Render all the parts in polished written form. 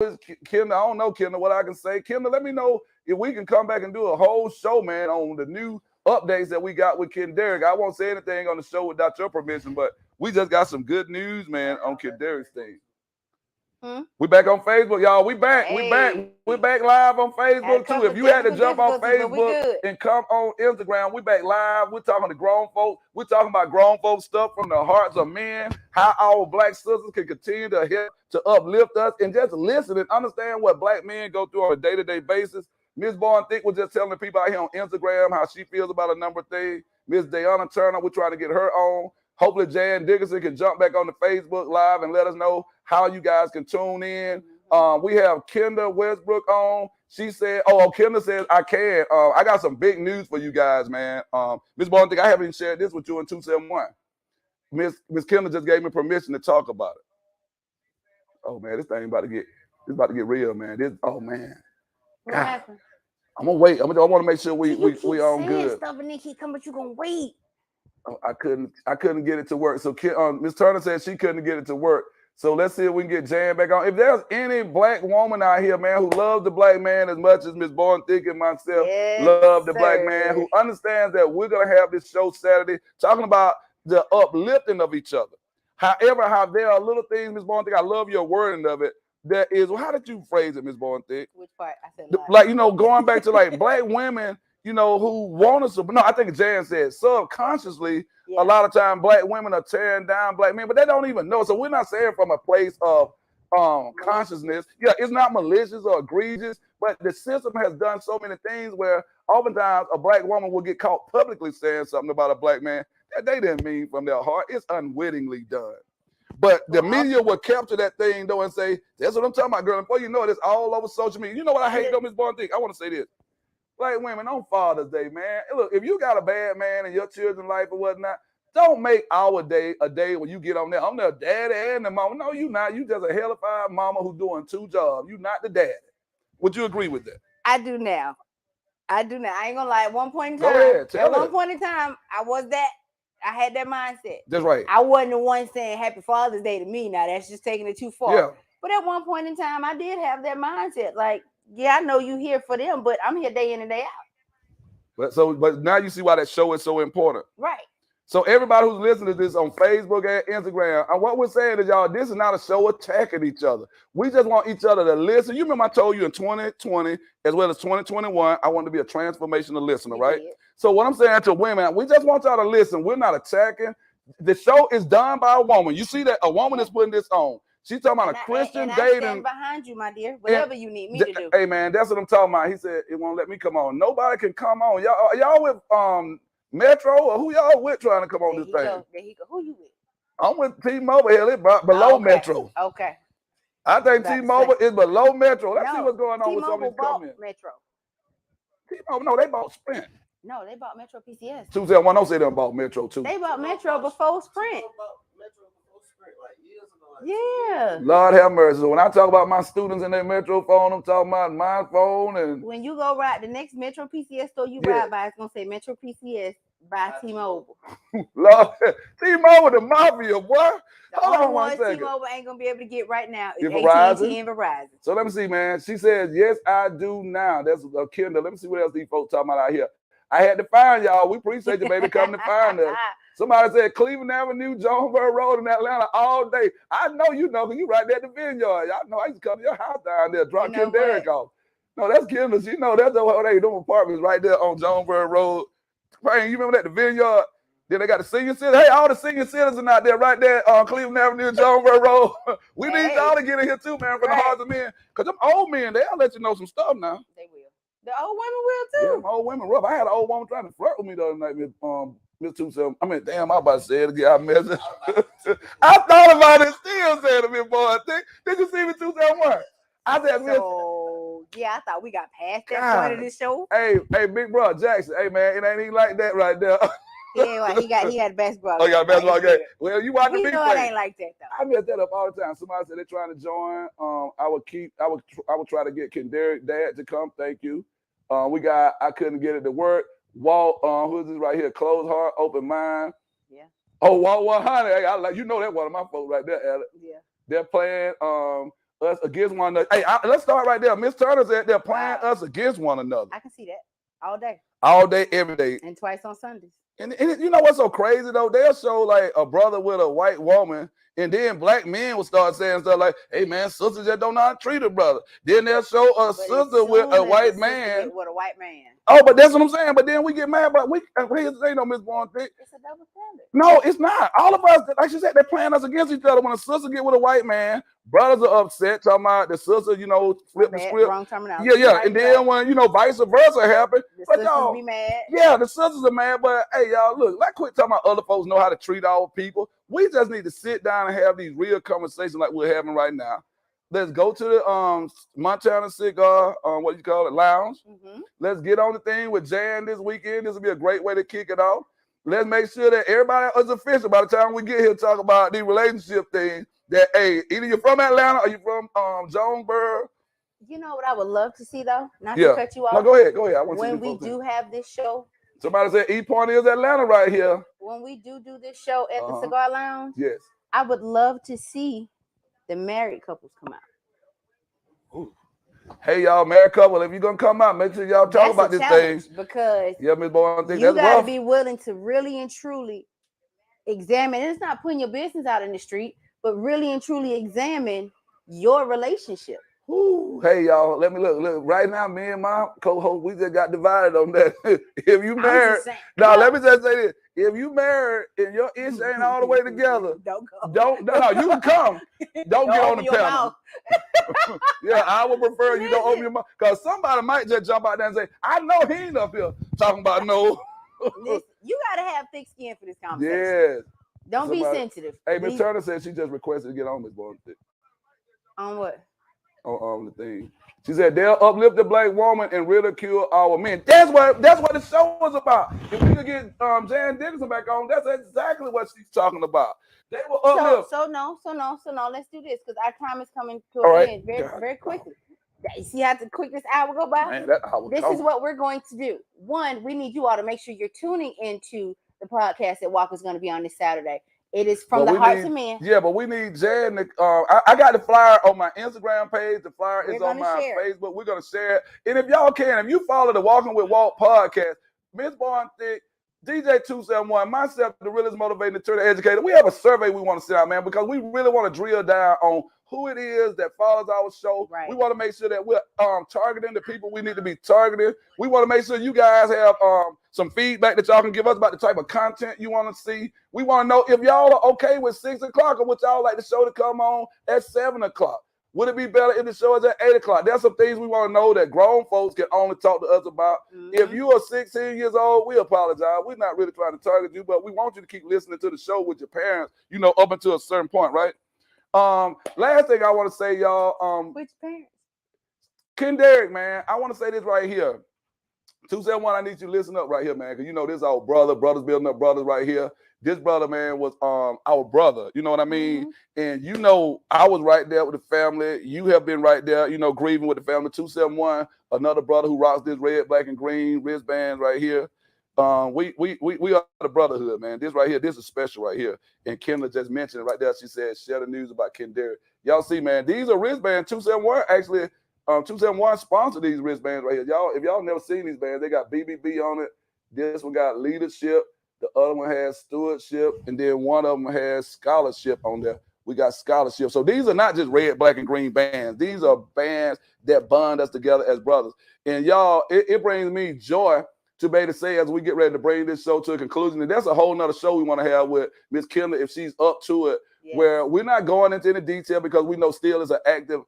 Kendra, I don't know, Kendra, what I can say. Kendra, let me know if we can come back and do a whole show, man, on the new updates that we got with Ken Derrick. I won't say anything on the show without your permission, but we just got some good news, man, on Ken Derrick's thing. We back on Facebook, y'all. We back. Hey. We back live on Had a Facebook too. couple If of you had to technical jump on difficulties, but we Facebook good. and come on Instagram, we back live. We're talking to grown folks. We're talking about grown folks stuff from the hearts of men. How our black sisters can continue to help to uplift us and just listen and understand what black men go through on a day-to-day basis. Miss Bourne Thick was just telling the people out here on Instagram how she feels about a number of things. Miss Dayana Turner, we're trying to get her on. Hopefully Jan Dickerson can jump back on the Facebook Live and let us know how you guys can tune in. We have Kendra Westbrook on. She said, Kendra says, I can. I got some big news for you guys, man. Miss Bourne Thick, I haven't even shared this with you in 271. Miss Kendra just gave me permission to talk about it. Oh, man, this thing about to get real, man. What happened? I'm gonna wait. I want to make sure we on good. Stuff and then keep coming, but you gonna wait. I couldn't get it to work. So Miss Turner said she couldn't get it to work. So let's see if we can get Jan back on. If there's any black woman out here, man, who loves the black man as much as Miss Bourne Thick and myself love the black man, who understands that we're gonna have this show Saturday talking about the uplifting of each other. However, how there are little things, Miss Bourne Thick, I love your wording of it. That is, how did you phrase it, Miss Bourne Thick? Which part? I said like, going back to like black women, who want us to, no, I think Jan said subconsciously, a lot of time black women are tearing down black men, but they don't even know. So we're not saying from a place of consciousness. Yeah, it's not malicious or egregious, but the system has done so many things where oftentimes a black woman will get caught publicly saying something about a black man that they didn't mean from their heart. It's unwittingly done. But the media will capture that thing though and say, that's what I'm talking about, girl. And before you know it, it's all over social media. You know what I hate though, Miss Bourne Thick? I want to say this. Black women on Father's Day, man. Look, if you got a bad man in your children's life or whatnot, don't make our day a day when you get on there. I'm the daddy and the mama. No, you not. You just a hellified mama who doing two jobs. You not the daddy. Would you agree with that? I do now. I ain't gonna lie. At one point in Go time, ahead, tell one point in time, I had that mindset. That's right. I wasn't the one saying Happy Father's Day to me. Now that's just taking it too far. Yeah. But at one point in time, I did have that mindset. Like, yeah, I know you here for them, but I'm here day in and day out. But now you see why that show is so important. Right. So everybody who's listening to this on Facebook and Instagram, and what we're saying is, y'all, this is not a show attacking each other. We just want each other to listen. You remember I told you in 2020 as well as 2021, I wanted to be a transformational listener, right? So what I'm saying to women, we just want y'all to listen. We're not attacking. The show is done by a woman. You see that a woman is putting this on. She's talking about a Christian dating. I stand behind you, my dear. Whatever you need me to do. Hey man, that's what I'm talking about. He said it won't let me come on. Nobody can come on. Y'all with Metro or who y'all with trying to come on this thing? There he go. Who you with? I'm with T-Mobile. Hell, it's below Metro. Okay. I think T-Mobile is below Metro. Let's see what's going on with some of these comments. Metro. T-Mobile, no, they bought Sprint. No, they bought Metro PCS. 271, don't say they bought Metro too. They bought Metro before Sprint. Yeah. Lord have mercy. So when I talk about my students and their Metro phone, I'm talking about my phone. And when you go ride the next Metro PCS store you ride by, it's gonna say Metro PCS by T-Mobile. Lord, T-Mobile, the mafia, boy. Hold on one second. T-Mobile ain't gonna be able to get right now. It's AT&T and Verizon. So let me see, man. She says, yes, I do now. That's Kendra. Let me see what else these folks talking about out here. I had to find y'all. We appreciate you, baby, coming to find us. Somebody said Cleveland Avenue, Jonesboro Road in Atlanta all day. I know you know, because you right there at the vineyard. Y'all know I used to come to your house down there, drop Ken Derrick off. No, that's Kendra. You know, that's what they do apartments right there on Jonesboro Road. Right, you remember that, the vineyard? Then they got the senior citizens. Hey, all the senior citizens out there right there on Cleveland Avenue, Jonesboro Road. We need y'all to get in here too, man, for the hearts of men. Because them old men, they'll let you know some stuff now. They will. The old women will too. Yeah, old women rough. I had an old woman trying to flirt with me the other night, Miss 277. I mean, damn, I was about to say it again. I messed it. I thought about it, still saying to me, boy. Did you see me 271? I said, yeah, I thought we got past that point of this show. Hey, big brother Jackson. Hey, man, it ain't even like that right there. Yeah, he had a basketball. Oh, you got a basketball game. Well, you watch the big play. It ain't like that though. I mess that up all the time. Somebody said they're trying to join. I would try to get Ken Derrick dad to come. Thank you. I couldn't get it to work. Walt, who's this right here? Closed heart, open mind. Yeah. Oh, Walt 100. Hey, you know that one of my folks right there, Alex. Yeah. They're playing us against one another. Hey, let's start right there. Miss Turner said they're playing Wow. us against one another. I can see that all day, every day. and twice on Sundays. And you know what's so crazy though? They'll show like a brother with a white woman, and then black men will start saying stuff like, "Hey man, sisters just don't know how to treat a brother." Then they'll show a sister with a white man. With a white man. Oh, but that's what I'm saying. But then we get mad. But here's the thing, though, Miss Born Thick. It's a double standard. No, it's not. All of us, like she said, they're playing us against each other. When a sister get with a white man, brothers are upset, talking about the sister, flip the script. Wrong terminology. Yeah. Right, And then when, vice versa happen, the but sisters y'all, be mad. yeah, the sisters are mad. But hey, y'all, look, let's quit talking about other folks know how to treat our people. We just need to sit down and have these real conversations like we're having right now. Let's go to the Montana Cigar, lounge. Mm-hmm. Let's get on the thing with Jan this weekend. This will be a great way to kick it off. Let's make sure that everybody is official by the time we get here to talk about the relationship thing. That, hey, either you're from Atlanta or you're from Jonesboro. You know what I would love to see, though? Not Yeah. to cut you off. No, go ahead. I want to see When we folks do have this show. Somebody said E-Point is Atlanta right here. When we do this show at the Cigar Lounge, yes, I would love to see the married couples come out. Ooh. Hey, y'all, married couple, if you're going to come out, make sure y'all talk about this thing. Because Miss Boy, I think you that's got to rough. be willing to really and truly examine. And it's not putting your business out in the street, but really and truly examine your relationship. Ooh, hey, y'all, let me look. Right now, me and my co-host, we just got divided on that. If you married, let me just say this. If you married and your ish ain't all the way together, don't you can come. Don't get on the panel. Yeah, I would prefer you don't open your mouth. Because somebody might just jump out there and say, I know he ain't up here talking about no. Listen, you got to have thick skin for this conversation. Yes. Don't be sensitive. Hey, Miss Turner said she just requested to get on Miss Born Thick. On what? On the thing. She said they'll uplift the black woman and ridicule our men. That's what the show was about. If we could get Jan Dickinson back on, that's exactly what she's talking about. They will uplift. So no. Let's do this because our time is coming to an end very quickly. You see how quick this hour go by? Man, that hour this is what we're going to do. One, we need you all to make sure you're tuning into the podcast that Walker's going to be on this Saturday. It is from the Hearts of Men. Yeah, but we need Jan to, I got the flyer on my Instagram page. The flyer is on my Facebook. We're going to share it. And if y'all can, if you follow the Walking with Walt podcast, Miss Born Thick, DJ 271, myself, the realest motivating attorney educator, we have a survey we want to send out, man, because we really want to drill down on who it is that follows our show. Right. We want to make sure that we're targeting the people we need to be targeting. We want to make sure you guys have some feedback that y'all can give us about the type of content you want to see. We want to know if y'all are okay with 6 o'clock or would y'all like the show to come on at 7 o'clock. Would it be better if the show is at 8 o'clock? There's some things we want to know that grown folks can only talk to us about. Mm-hmm. If you are 16 years old, we apologize. We're not really trying to target you, but we want you to keep listening to the show with your parents, up until a certain point, right? Last thing I want to say, y'all. Which parents? Ken Derrick, man. I want to say this right here. 271, I need you to listen up right here, man, because this is our brothers building up brothers right here. This brother, man, was our brother. You know what I mean? Mm-hmm. And I was right there with the family. You have been right there, grieving with the family. 271, another brother who rocks this red, black, and green wristband right here. We are the brotherhood, man. This right here, this is special right here. And Kendra just mentioned it right there. She said, share the news about Ken Derrick. Y'all see, man, these are wristbands. 271 actually, 271 sponsored these wristbands right here. Y'all, if y'all never seen these bands, they got BBB on it. This one got leadership. The other one has stewardship. And then one of them has scholarship on there. We got scholarship. So these are not just red, black, and green bands. These are bands that bond us together as brothers. And y'all, it brings me joy to be able to say as we get ready to bring this show to a conclusion, and that's a whole nother show we want to have with Miss Kendra if she's up to it, where we're not going into any detail because we know still is an active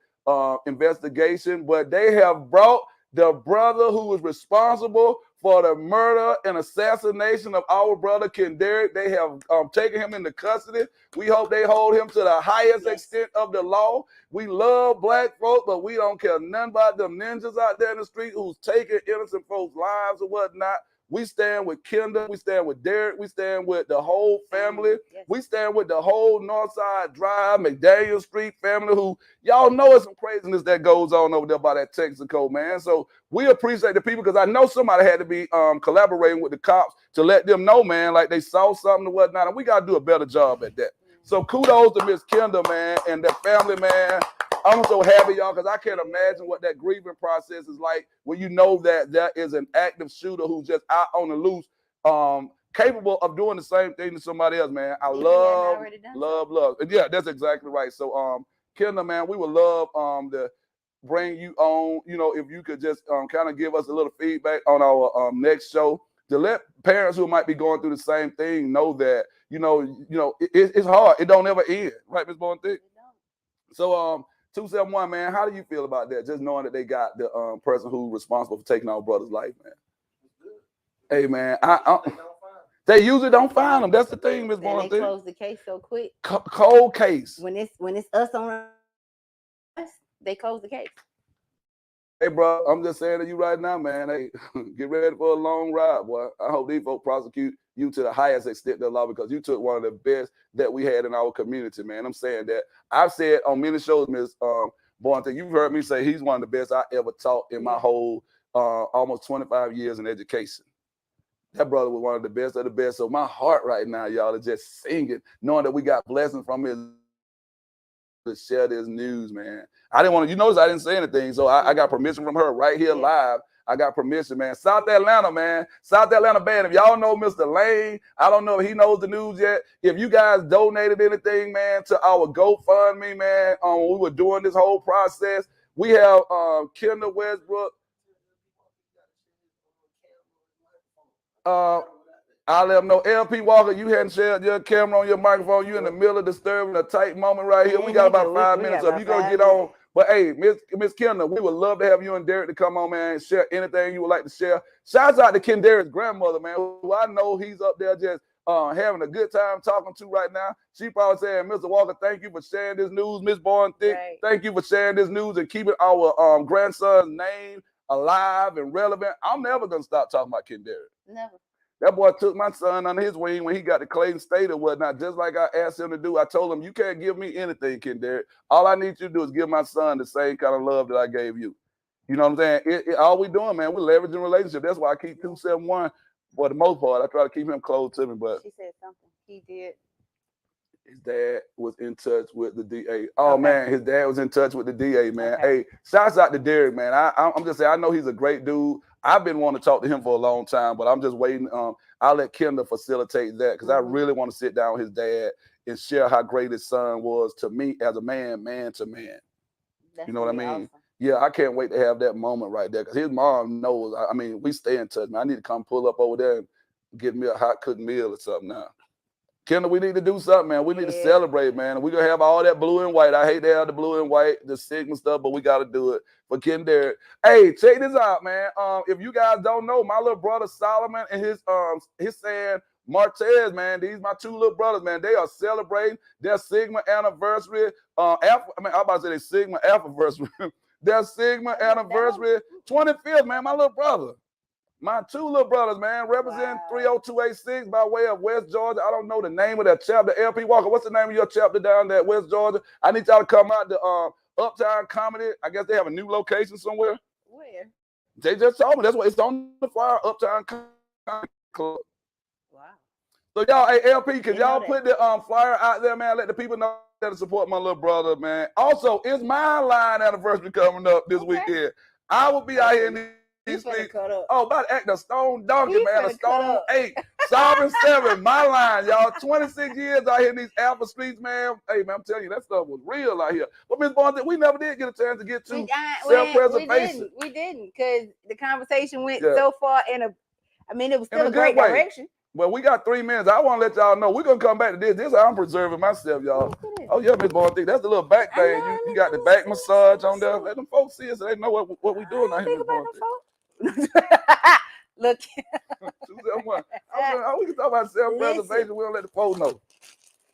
investigation, but they have brought the brother who was responsible for the murder and assassination of our brother Ken Derrick. They have taken him into custody. We hope they hold him to the highest extent of the law. We love black folk, but we don't care nothing about them ninjas out there in the street who's taking innocent folks' lives or whatnot. We stand with Kendra. We stand with Derrick. We stand with the whole family. Yes. We stand with the whole Northside Drive, McDaniel Street family who, y'all know it's some craziness that goes on over there by that Texaco, man. So we appreciate the people because I know somebody had to be collaborating with the cops to let them know, man, like they saw something or whatnot. And we got to do a better job at that. So kudos to Miss Kendra, man, and that family, man. I'm so happy, y'all, because I can't imagine what that grieving process is like when you know that there is an active shooter who's just out on the loose, capable of doing the same thing to somebody else, man. I love. And yeah, that's exactly right. So, Kendra, man, we would love to bring you on. You know, if you could just kind of give us a little feedback on our next show to let parents who might be going through the same thing know that it's hard. It don't ever end, right, Ms. Bonthik? So, 271, man, how do you feel about that? Just knowing that they got the person who's responsible for taking our brother's life, man. Hey, man, they usually don't find them. That's the thing, Ms. Bonthik. They close the case so quick. Cold case. When it's us on us, they close the case. Hey, bro, I'm just saying to you right now, man. Hey, get ready for a long ride, boy. I hope these folks prosecute you to the highest extent of the law because you took one of the best that we had in our community, man. I'm saying that. I've said on many shows, Ms. Bonthik, you've heard me say he's one of the best I ever taught in my whole almost 25 years in education. That brother was one of the best of the best. So my heart right now, y'all, is just singing, knowing that we got blessings from his to share this news, man. I didn't want to, you notice I didn't say anything. So I got permission from her right here live. I got permission, man. South Atlanta, man. South Atlanta band. If y'all know Mr. Lane, I don't know if he knows the news yet. If you guys donated anything, man, to our GoFundMe, man, when we were doing this whole process, we have Kendra Westbrook. I let them know, LP Walker, you hadn't shared your camera on your microphone. You in the middle of disturbing a tight moment right here. We got about 5 minutes, so if you gonna get on. But hey, Miss Kendra, we would love to have you and Derek to come on, man, and share anything you would like to share. Shouts out to Ken Derek's grandmother, man, who I know he's up there just having a good time talking to right now. She probably saying, Mr. Walker, thank you for sharing this news. Miss Bonthik, thank you for sharing this news and keeping our grandson's name alive and relevant. I'm never gonna stop talking about Ken Derek. Never. That boy took my son under his wing when he got to Clayton State or whatnot, just like I asked him to do. I told him, you can't give me anything, Ken Derek. All I need you to do is give my son the same kind of love that I gave you. You know what I'm saying? All we doing, man, we're leveraging relationship. That's why I keep 271 for the most part. I try to keep him close to me, but she said something. He did. His dad was in touch with the DA. Oh, man, his dad was in touch with the DA, man. Hey, shouts out to Derek, man. I'm just saying, I know he's a great dude. I've been wanting to talk to him for a long time, but I'm just waiting. I'll let Kendra facilitate that because I really want to sit down with his dad and share how great his son was to me as a man to man. That's you know what I mean? Awesome. Yeah, I can't wait to have that moment right there because his mom knows. I mean, we stay in touch, man. I need to come pull up over there and get me a hot cooked meal or something now. Kendra, we need to do something, man. We need to celebrate, man. We're going to have all that blue and white. I hate to have the blue and white, the Sigma stuff, but we got to do it for Ken Derek. Hey, check this out, man. If you guys don't know, my little brother Solomon and his son Martez, man, these my two little brothers, man. They are celebrating their Sigma anniversary. I'm about to say their Sigma anniversary. Their Sigma anniversary, 25th, man, my little brother. My two little brothers, man, represent 30286 by way of West Georgia. I don't know the name of that chapter. LP Walker, what's the name of your chapter down there at West Georgia? I need y'all to come out to Uptown Comedy. I guess they have a new location somewhere. Where? They just told me. That's what it's on the flyer, Uptown Comedy Club. Wow. So y'all, hey, LP, can y'all put the flyer out there, man? Let the people know that to support my little brother, man. Also, it's my line anniversary coming up this weekend. I will be out here in the about to act a stone donkey, man. A stone 8, Sovereign 7, my line, y'all. 26 years out here in these Alpha streets, man. Hey, man, I'm telling you, that stuff was real out here. But Ms. Bonthik, we never did get a chance to get to self-preservation. We didn't, because the conversation went so far it was still a great direction. Well, we got 3 minutes. I want to let y'all know we're gonna come back to this. This is how I'm preserving myself, y'all. Oh yeah, Ms. Bonthik, that's the little back thing. You got the back massage on there. Let them folks see us so they know what we doing out here, Ms. Bonthik. Look. 271. We can talk about self-preservation. We don't let the folks know.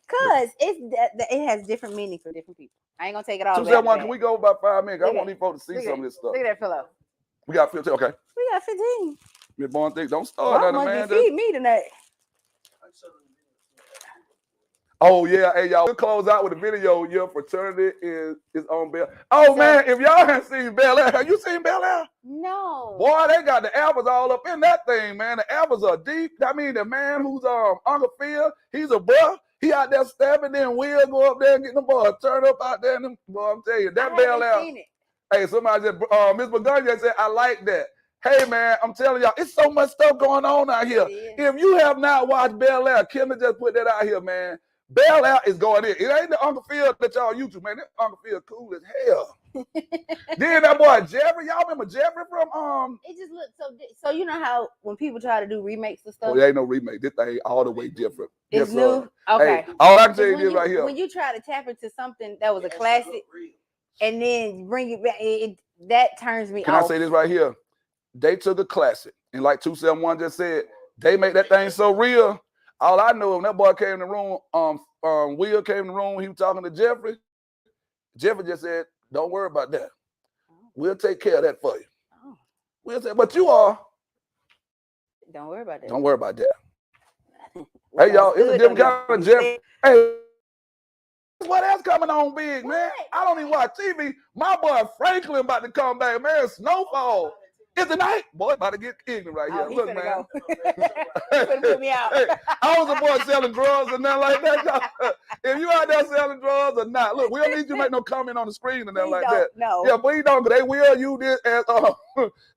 Cause it has different meaning for different people. I ain't gonna take it all. 271. Can we go about 5 minutes? I want these folks to see some of this stuff. Look at that pillow. We got 15. Okay. We got 15. Ms. Bonthik, don't start nothing, man. Feed me tonight. Oh yeah, hey y'all, we'll close out with a video. Your fraternity is on Bel. Oh man, if y'all haven't seen Bel Air, have you seen Bel Air? No. Boy, they got the apples all up in that thing, man. The apples are deep. I mean, the man who's Uncle Phil, he's a bruh. He out there stabbing, then Will go up there and get them boys turn up out there. And them, boy, I'm telling you, that Bel Air. Hey, somebody just, Miss Begonia said, I like that. Hey, man, I'm telling y'all, it's so much stuff going on out here. If you have not watched Bel Air, Kimmy just put that out here, man. Bel Air is going in. It ain't the Uncle Phil that y'all YouTube, man. That Uncle Phil cool as hell. Then that boy Jeffrey, y'all remember Jeffrey from It just looks so you know how when people try to do remakes and stuff. Oh, there ain't no remake. This thing all the way different. It's new. Okay. Hey, all I can tell you is right here. When you try to tap into something that was a classic and then bring it back, that turns me off. Can I say this right here? They took a classic, and like 271 just said, they make that thing so real. All I know, when that boy came in the room, Will came in the room, he was talking to Jeffrey. Jeffrey just said, don't worry about that. We'll take care of that for you. Oh. We'll say, but you are. Don't worry about that. Don't worry about that. Hey, y'all, it's a different kind of Jeffrey. Hey, what else coming on big, man? I don't even watch TV. My boy Franklin about to come back, man. Snowfall. It's the night. Boy, about to get ignorant right here. Look, man. Go. Put me out. Hey, I was a boy selling drugs and nothing like that. If you out there selling drugs or not, look, we don't need you to make no comment on the screen and nothing like that. No. Yeah, please don't, because they will use this as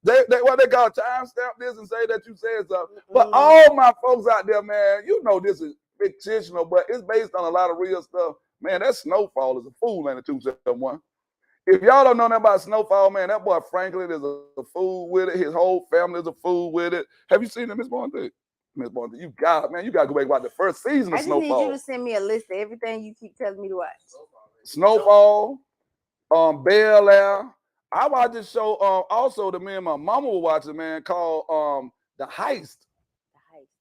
they what they call timestamp this and say that you said something. But all my folks out there, man, you know this is fictional, but it's based on a lot of real stuff. Man, that Snowfall is a fool, man, in 271. If y'all don't know nothing about Snowfall, man, that boy Franklin is a fool with it. His whole family is a fool with it. Have you seen it, Miss Bonte? Miss Bonte, you got it, man. You got to go back and watch the first season of Snowfall. I just need you to send me a list of everything you keep telling me to watch. Snowfall, Bel Air. I watched this show also that me and my mama were watching, man, called The Heist.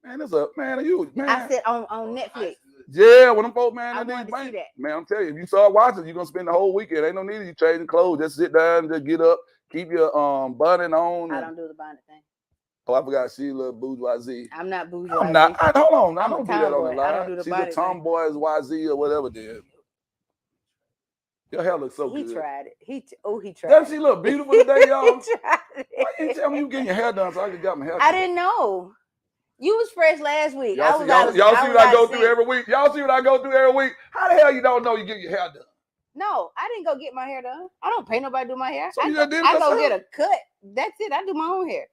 Man, it's a man, you man. I said on Netflix. Yeah, when them folks, man, man, I'm telling you, if you start watching, you're gonna spend the whole weekend. Ain't no need of you changing clothes. Just sit down, just get up, keep your bunning on. I don't do the bunning thing. Oh, I forgot she's a little bourgeoisie. I'm not bourgeoisie. I'm not. Hold on, I don't do that on the line. She's a tomboy's YZ or whatever. Then your hair looks so good. He tried it. He tried. Doesn't she look beautiful today, y'all? He tried it. Why you tell me you getting your hair done so I could get my hair done? I didn't know. You was fresh last week. Y'all see what I go through every week? Y'all see what I go through every week? How the hell you don't know you get your hair done? No, I didn't go get my hair done. I don't pay nobody to do my hair. So I go get a cut. That's it. I do my own hair.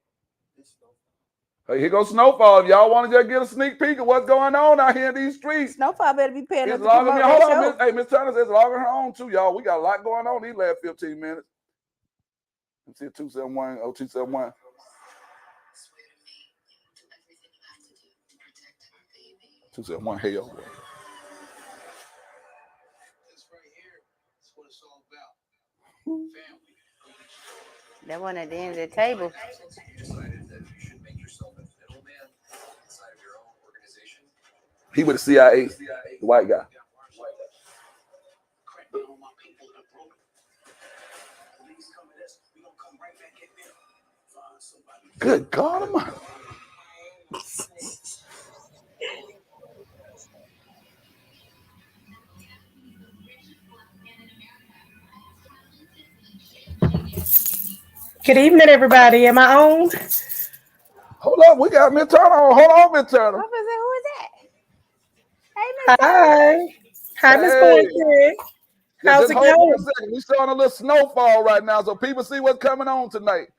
Hey, here goes Snowfall. If y'all want to just get a sneak peek of what's going on out here in these streets. Snowfall better be paying us. Hold on, hey, Miss Turner says logging her on too, y'all. We got a lot going on these last 15 minutes. Let's see 271, 0271. 271, hey, yo. That one at the end of the table. He with the CIA, the white guy. Good God Almighty. Good evening, everybody. Am I on? Hold up, we got Miss Turner on. Hold on, Miss Turner. Who is that? Hey, Miss Turner. Hi, Miss Boykin. How's it going? We're showing a little snowfall right now, so people see what's coming on tonight.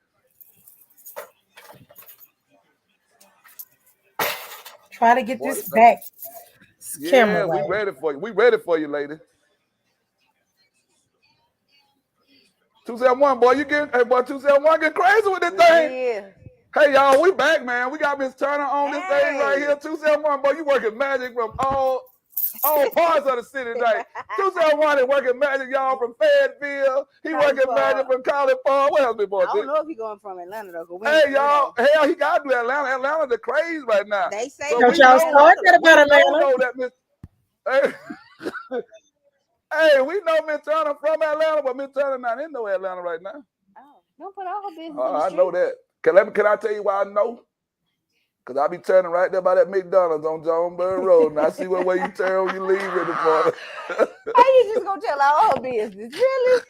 Try to get this back. Yeah, we ready for you. We ready for you, lady. 271, boy, 271 get crazy with this thing. Yeah. Hey, y'all, we back, man. We got Miss Turner on this thing right here. 271, boy, you working magic from all parts of the city tonight. 271 is working magic, y'all, from Fayetteville. He working magic from College Park. What else, boy? I don't know if he's going from Atlanta, though. Hey, y'all, hell, he got to do Atlanta. Atlanta's the craze right now. They say so don't y'all start that about Atlanta. Hey, we know Miss Turner from Atlanta, but Miss Turner not in no Atlanta right now. Oh, don't put all her business in the I know that. Can I tell you why I know? Because I be turning right there by that McDonald's on Jonesboro Road, and I see what way you turn when you leave in the morning. How you just gonna tell all her business? Really?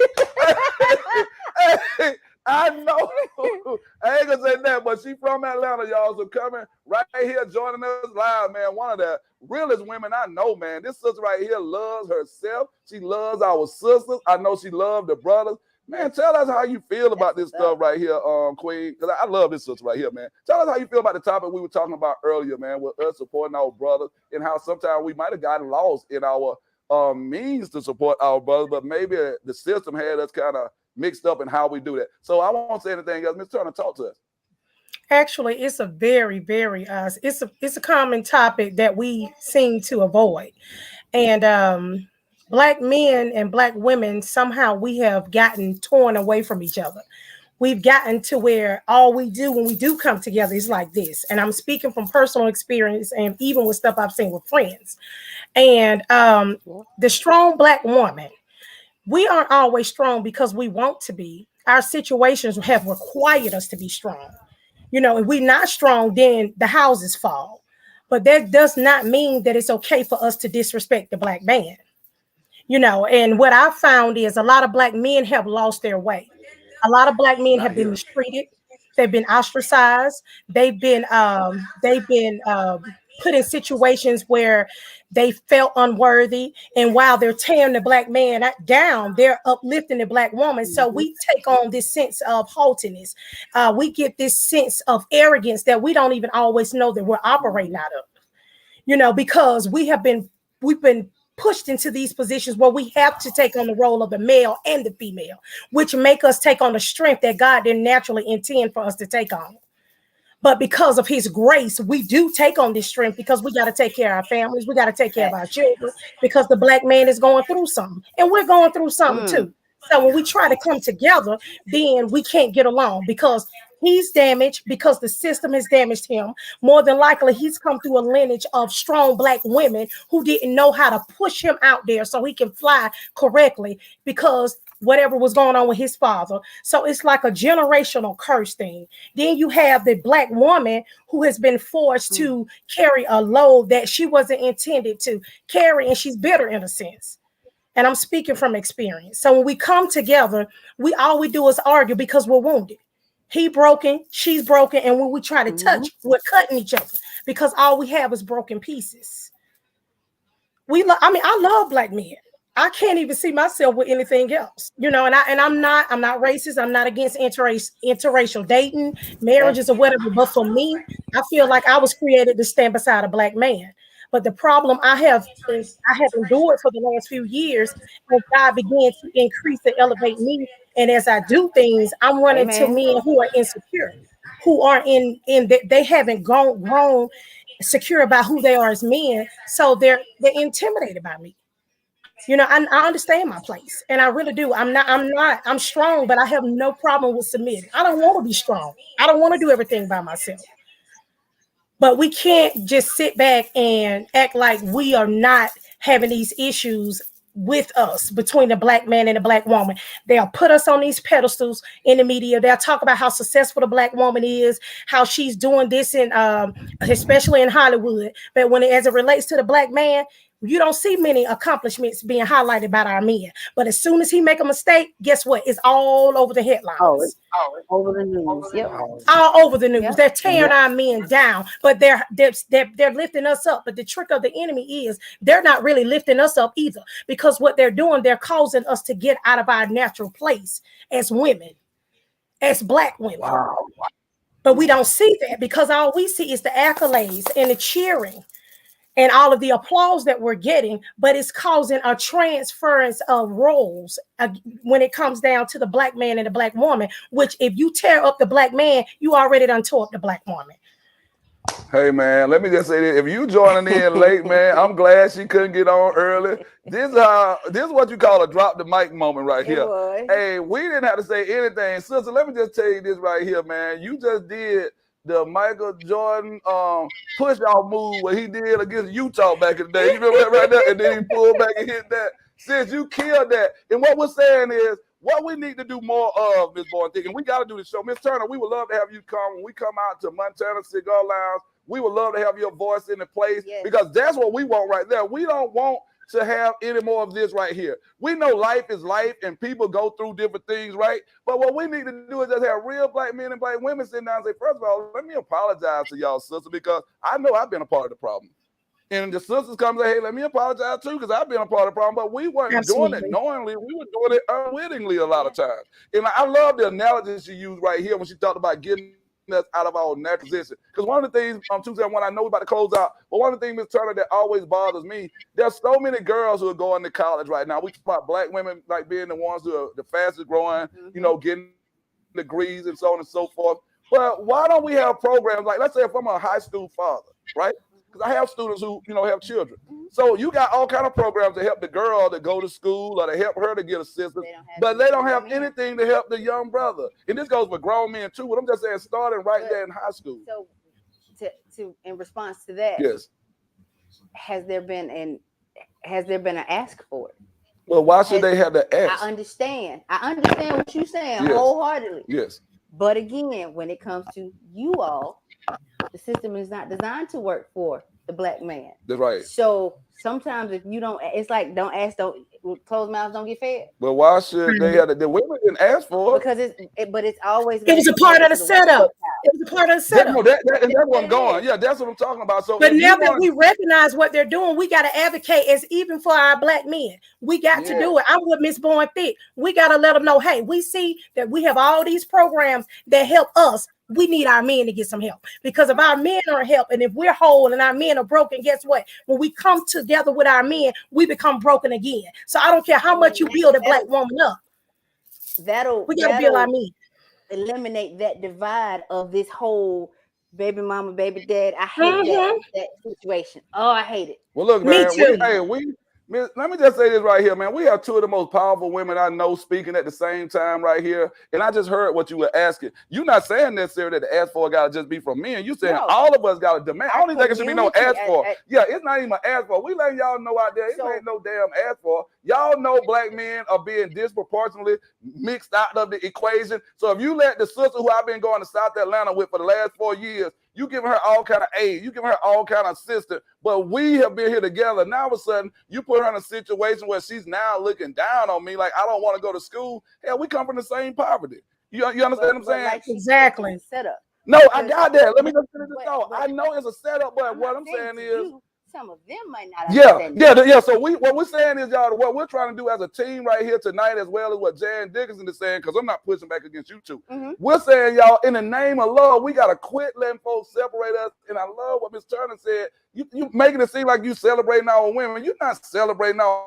I know. I ain't gonna say that, but she from Atlanta, y'all. So coming right here, joining us live, man. One of the realest women I know, man. This sister right here loves herself. She loves our sisters. I know she loves the brothers. Man, tell us how you feel about this stuff right here, Queen. Because I love this sister right here, man. Tell us how you feel about the topic we were talking about earlier, man, with us supporting our brothers and how sometimes we might have gotten lost in our means to support our brothers, but maybe the system had us kind of mixed up in how we do that. So I won't say anything else. Ms. Turner, talk to us. Actually, it's a very, very it's a common topic that we seem to avoid. And Black men and Black women, somehow we have gotten torn away from each other. We've gotten to where all we do when we do come together is like this. And I'm speaking from personal experience and even with stuff I've seen with friends. And the strong Black woman, we aren't always strong because we want to be. Our situations have required us to be strong. You know, if we're not strong, then the houses fall. But that does not mean that it's okay for us to disrespect the Black man. You know, and what I found is a lot of Black men have lost their way. A lot of Black men have been mistreated. They've been ostracized. They've been put in situations where they felt unworthy. And while they're tearing the Black man down, they're uplifting the Black woman. So we take on this sense of haughtiness. We get this sense of arrogance that we don't even always know that we're operating out of. You know, because we've been pushed into these positions where we have to take on the role of the male and the female, which make us take on the strength that God didn't naturally intend for us to take on. But because of his grace, we do take on this strength because we got to take care of our families. We got to take care of our children because the Black man is going through something and we're going through something too. So when we try to come together, then we can't get along because he's damaged, because the system has damaged him. More than likely, he's come through a lineage of strong Black women who didn't know how to push him out there so he can fly correctly because whatever was going on with his father. So it's like a generational curse thing. Then you have the Black woman who has been forced to carry a load that she wasn't intended to carry, and she's bitter in a sense. And I'm speaking from experience. So when we come together, all we do is argue because we're wounded. He broken, she's broken, and when we try to touch, we're cutting each other because all we have is broken pieces. I love Black men. I can't even see myself with anything else, you know. And I'm not racist. I'm not against interracial dating, marriages, or whatever. But for me, I feel like I was created to stand beside a Black man. But the problem I have endured for the last few years as God began to increase and elevate me. And as I do things, I'm running to men who are insecure, who are they haven't grown secure about who they are as men. So they're intimidated by me. You know, I understand my place, and I really do. I'm strong, but I have no problem with submitting. I don't want to be strong. I don't want to do everything by myself. But we can't just sit back and act like we are not having these issues with us between the Black man and the Black woman. They'll put us on these pedestals in the media. They'll talk about how successful the Black woman is, how she's doing this in, especially in Hollywood. But as it relates to the Black man, you don't see many accomplishments being highlighted by our men. But as soon as he make a mistake, guess what? It's all over the headlines. It's over the news. Yep. All over the news. Yep. They're tearing our men down, but they're lifting us up. But the trick of the enemy is they're not really lifting us up either, because what they're doing, they're causing us to get out of our natural place as women, as Black women. Wow. But we don't see that because all we see is the accolades and the cheering and all of the applause that we're getting, but it's causing a transference of roles when it comes down to the Black man and the Black woman, which if you tear up the Black man, you already done tore up the Black woman. Hey, man, let me just say this. If you joining in late, man, I'm glad she couldn't get on early. This is what you call a drop the mic moment right here. Hey, we didn't have to say anything. Sister, let me just tell you this right here, man. You just did the Michael Jordan push off move what he did against Utah back in the day. You remember that right there? And then he pulled back and hit that. Since you killed that. And what we're saying is what we need to do more of, Ms. Boyd, and we got to do the show. Ms. Turner, we would love to have you come when we come out to Montana Cigar Lounge. We would love to have your voice in the place because that's what we want right there. We don't want to have any more of this right here. We know life is life and people go through different things, right? But what we need to do is just have real black men and black women sitting down and say, first of all, let me apologize to y'all, sister, because I know I've been a part of the problem. And the sisters come and say, hey, let me apologize too, because I've been a part of the problem. But we weren't doing it knowingly. We were doing it unwittingly a lot of times. And I love the analogy she used right here when she talked about getting us out of our natural position. Because one of the things, 271, I know we're about to close out, but one of the things, Ms. Turner, that always bothers me, there's so many girls who are going to college right now. We talk about black women like being the ones who are the fastest growing, you know, getting degrees and so on and so forth. But why don't we have programs like, let's say if I'm a high school father, right? Because I have students who, you know, have children. So you got all kind of programs to help the girl to go to school or to help her to get assistance, but they don't have anything to help the young brother. And this goes for grown men too. But I'm just saying, starting right there in high school. So in response to that, yes, has there been an ask for it? Well, why should they have to ask? I understand what you're saying wholeheartedly. Yes. But again, when it comes to you all, the system is not designed to work for the black man. That's right. So sometimes if you don't, it's like don't ask, closed mouths don't get fed. But why should they have to? The women didn't ask for it because it's always. It was a part of the setup. It was a part of the setup. And that's where I'm going. Yeah, that's what I'm talking about. So, but now that we recognize what they're doing, we got to advocate as even for our black men. We got to do it. I'm with Miss Bowen Thick. We got to let them know, hey, we see that we have all these programs that help us. We need our men to get some help, because if our men aren't helping, if we're whole and our men are broken, guess what? When we come together with our men, we become broken again. So I don't care how much you build a black woman up. We gotta build our men. Eliminate that divide of this whole baby mama, baby dad. I hate that situation. Oh, I hate it. Well, look, man. Let me just say this right here, man. We have two of the most powerful women I know speaking at the same time right here. And I just heard what you were asking. You're not saying necessarily that the ask for got to just be from men. You're saying all of us got to demand. I don't even think it should be no ask for. Yeah, it's not even an ask for. We letting y'all know out there, it ain't no damn ask for. Y'all know black men are being disproportionately mixed out of the equation. So if you let the sister who I've been going to South Atlanta with for the last 4 years, you giving her all kind of aid, you giving her all kind of assistance, but we have been here together. Now all of a sudden, you put her in a situation where she's now looking down on me, like I don't want to go to school. Hell, we come from the same poverty. You understand what I'm saying? Like exactly. Setup. No, I got that. Let me just finish this thought. I know it's a setup, but what I'm saying is, some of them might not understand. Yeah. So what we're saying is, y'all, what we're trying to do as a team right here tonight, as well as what Jan Dickinson is saying, because I'm not pushing back against you two. We're saying, y'all, in the name of love, we gotta quit letting folks separate us. And I love what Ms. Turner said. You making it seem like you celebrating our women. You're not celebrating our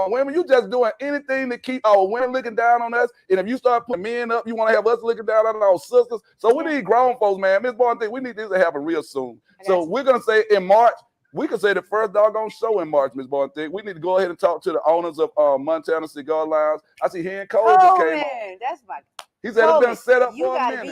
women. You just doing anything to keep our women looking down on us. And if you start putting men up, you want to have us looking down on our sisters. So we need grown folks, man. Ms. Bowen, we need this to happen real soon. So we're gonna say in March. We could say the first doggone show in March, Ms. Bowen. We need to go ahead and talk to the owners of Montana Cigar Lounge. I see he and Cole just came on. That's my. He said it's been set up for a minute. Be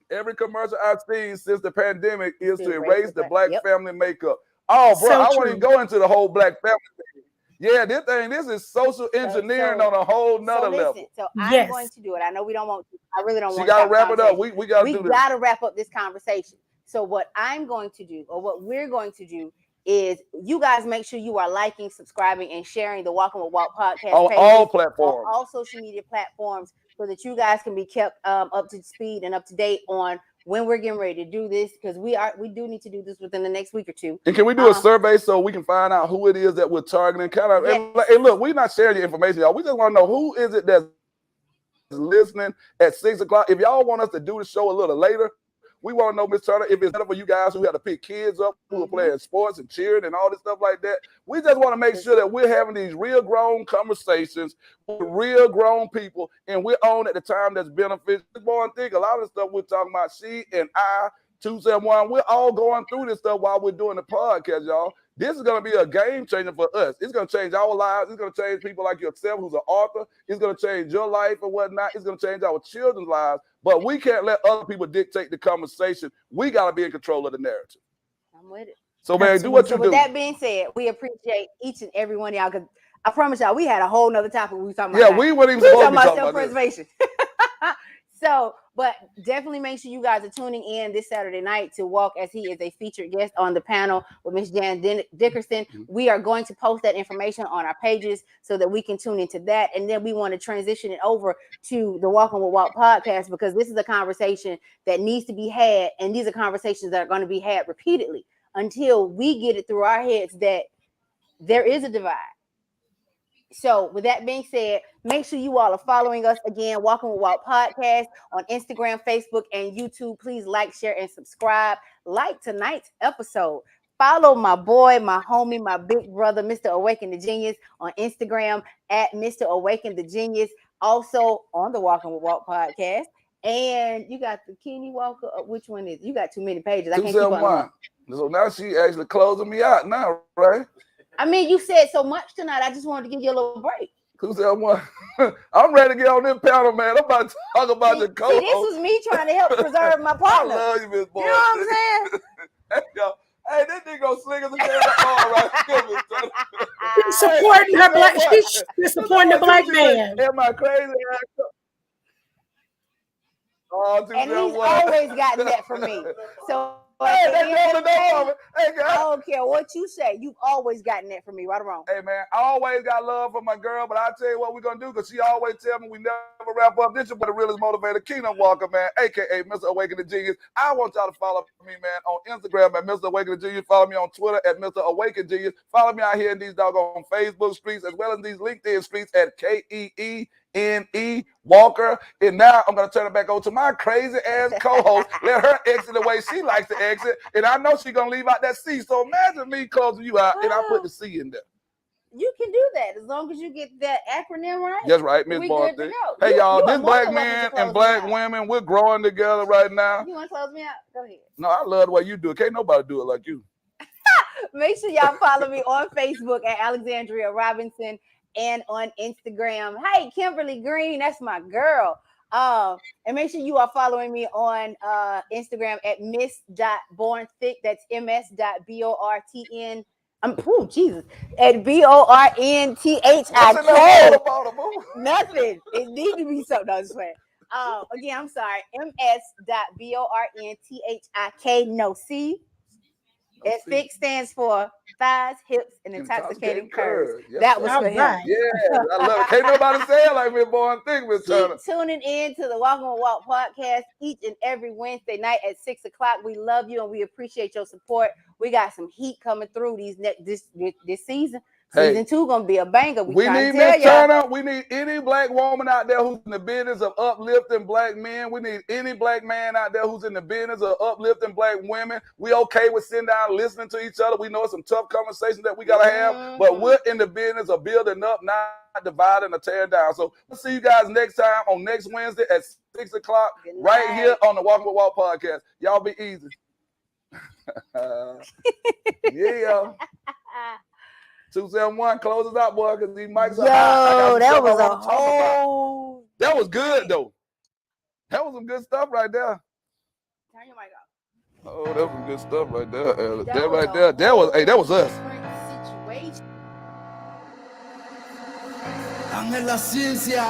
there. Every commercial I've seen since the pandemic is to erase the black family makeup. Oh, bro, I won't even go into the whole black family thing. Yeah, this is social engineering on a whole nother level. So I'm going to do it. I know we don't want to. I really don't want to. You got to wrap it up. We got to do this. We got to wrap up this conversation. So what I'm going to do, or what we're going to do, is you guys make sure you are liking, subscribing, and sharing the Walking with Walt podcast on all platforms, on all social media platforms, so that you guys can be kept up to speed and up to date on when we're getting ready to do this, because we do need to do this within the next week or two. And can we do a survey so we can find out who it is that we're targeting? And look, we're not sharing your information, y'all. We just want to know who is it that's listening at 6 o'clock. If y'all want us to do the show a little later, we want to know, Ms. Turner, if it's better for you guys who have to pick kids up, who are playing sports and cheering and all this stuff like that. We just want to make sure that we're having these real grown conversations with real grown people, and we're on at the time that's beneficial. Ms. Bowen Thick, a lot of the stuff we're talking about, she and I, 271, we're all going through this stuff while we're doing the podcast, y'all. This is going to be a game changer for us. It's going to change our lives. It's going to change people like yourself who's an author. It's going to change your life and whatnot. It's going to change our children's lives. But we can't let other people dictate the conversation. We got to be in control of the narrative. I'm with it. So, man, do what you do. With that being said, we appreciate each and every one of y'all, because I promise y'all, we had a whole nother topic we were talking about. Yeah, we weren't even supposed to be talking about self-preservation. So So, but definitely make sure you guys are tuning in this Saturday night to Walk, as he is a featured guest on the panel with Miss Jan Dickerson. We are going to post that information on our pages so that we can tune into that. And then we want to transition it over to the Walking with Walt podcast, because this is a conversation that needs to be had. And these are conversations that are going to be had repeatedly until we get it through our heads that there is a divide. So with that being said, make sure you all are following us again, Walking with Walt podcast on Instagram, Facebook, and YouTube. Please like, share, and subscribe. Like tonight's episode. Follow my boy, my homie, my big brother, Mr. Awaken the Genius on Instagram at Mr. Awaken the Genius. Also on the Walking with Walt podcast. And you got the Kenny Walker. Which one is it? You got too many pages. I can't keep on. So now she actually closing me out now, right? I mean, you said so much tonight. I just wanted to give you a little break. 271. I'm ready to get on this panel, man. I'm about to talk about the co-host. This was me trying to help preserve my partner. I love you, Miss Boy. You know what I'm saying? Hey, this nigga gonna sling us a damn ball right here. She's supporting her black. She's supporting the black man. Am I crazy? Oh, and he's always gotten that from me. So hey, that's the door. Hey, guys. I don't care what you say. You've always gotten that from me, right or wrong. Hey, man, I always got love for my girl, but I'll tell you what we're going to do, because she always tell me we never wrap up. This is what the realest motivator, Kingdom Walker, man, a.k.a. Mr. Awaken the Genius. I want y'all to follow me, man, on Instagram at Mr. Awaken the Genius. Follow me on Twitter at Mr. Awaken Genius. Follow me out here in these doggone Facebook streets, as well as these LinkedIn streets at KEENE Walker. And now I'm going to turn it back over to my crazy ass co-host. Let her exit the way she likes to exit. And I know she's going to leave out that C. So imagine me closing you out and I put the C in there. You can do that as long as you get that acronym right. That's right, Miss Barton. Hey, y'all, this black man and black women, we're growing together right now. You want to close me out? Go ahead. No, I love the way you do it. Can't nobody do it like you. Make sure y'all follow me on Facebook at Alexandria Robinson and on Instagram. Hey, Kimberly Green, that's my girl. And make sure you are following me on Instagram at miss.bornthick. That's ms.bortn. Oh, Jesus. At BORNTHIK. Nothing. It needs to be something. No, just playing. Again, I'm sorry. ms.bornthik. No C. And thick stands for thighs, hips, and intoxicating curves. Yes, that was for him. Right. Yeah, I love it. Can't nobody say it like me, boy. Think, Miss Turner. Keep tuning in to the Walking with Walt podcast each and every Wednesday night at 6 o'clock. We love you and we appreciate your support. We got some heat coming through this season. Season 2 gonna be a banger. We need Miss Turner. We need any black woman out there who's in the business of uplifting black men. We need any black man out there who's in the business of uplifting black women. We okay with sitting down listening to each other. We know it's some tough conversations that we gotta have, but we're in the business of building up, not dividing or tearing down. So we'll see you guys next time on next Wednesday at 6 o'clock right here on the Walking with Walt podcast. Y'all be easy. Yeah. 271, close us out, boy, because these mics are hot. That was a whole... That was good, though. That was some good stuff right there. Turn your mic off. Oh, that was some good stuff right there. That right there. That was us. Ángel la ciencia.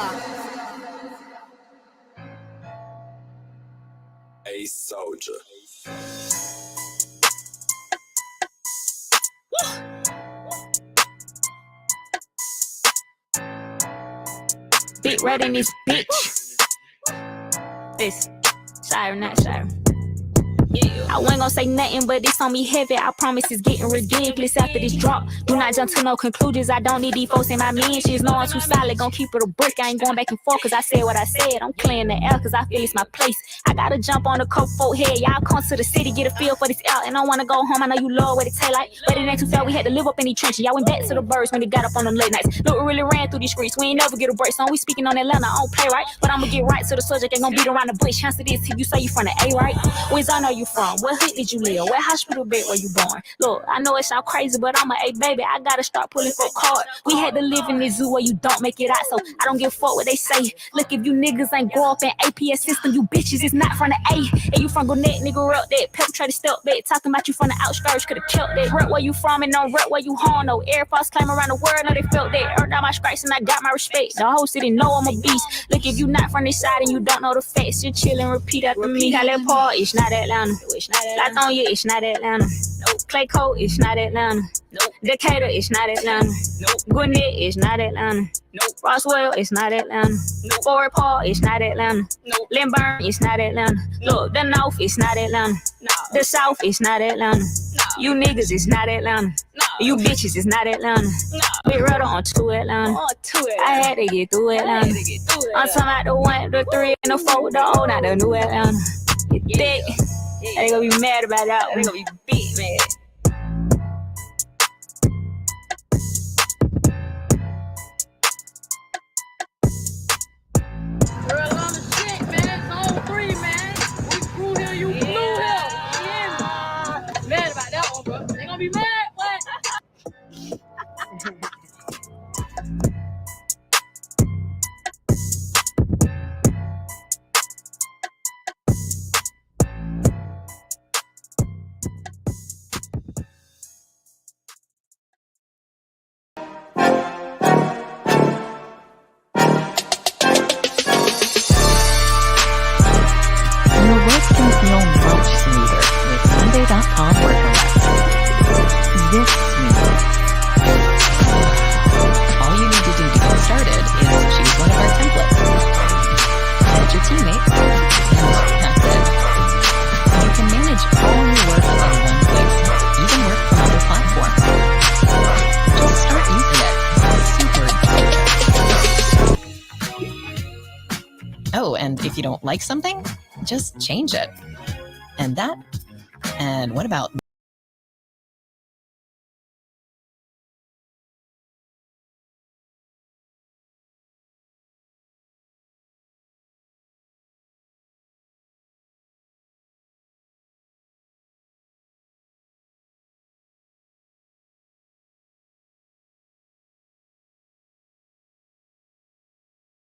A soldier. Big red in this bitch. This Shire, not Shire. I wasn't gonna say nothing, but this on me heavy. I promise it's getting ridiculous after this drop. Do not jump to no conclusions. I don't need these folks in my mentions. No, I'm too solid, gon' keep it a brick. I ain't going back and forth, cause I said what I said. I'm clearing the air, cause I feel it's my place. I gotta jump on the coat folk head. Y'all come to the city, get a feel for this out. And I wanna go home, I know you love what it taste like. But it ain't too far, we had to live up in these trenches. Y'all went back to the birds when they got up on them late nights. Look, we really ran through these streets. We ain't never get a break. So we speaking on Atlanta, I don't play right. But I'ma get right to the subject, ain't gonna beat around the bush. Chance it is till you say you from the A, right? Wiz, I know you you from? What hood did you live? What hospital bed were you born? Look, I know it sound crazy, but I'm a A baby. I gotta start pulling for card. We had to live in this zoo where you don't make it out, so I don't give a fuck what they say. Look, if you niggas ain't grow up in APS system, you bitches is not from the A. And you from Gwinnett, nigga, up that. Perpetrator step back, talking about you from the outskirts, could've killed that. Rep where you from and don't rep where you home. No Air Force claim around the world, know they felt that. Earned out my stripes and I got my respect. The whole city know I'm a beast. Look, if you not from this side and you don't know the facts, you're chillin', repeat after me. Cali Park, it's not Atlanta. Latonia, it's not Atlanta. Clay Coat, it's not Atlanta. Decatur, it's not Atlanta. Gwinnett, it's not Atlanta. Roswell, it's not Atlanta. Fort Park, it's not Atlanta. Lynburn, it's not Atlanta. Look, the North, it's not Atlanta. The South, it's not Atlanta. You niggas, it's not Atlanta. You bitches, it's not Atlanta. Big Rudder on 2 Atlanta. I had to get through Atlanta. I'm talking about the 1, the 3, and the 4, the O, not the new Atlanta. You thick? They gonna be mad about that. They gonna be big mad. Your work can feel much smoother with Monday.com WordPress. This smooth. All you need to do to get started is choose one of our templates. Add your teammates, and that's it. You can manage all your work in one place, even work from other platforms. Just start using it. It's super. Oh, and if you don't like something, just change it. And what about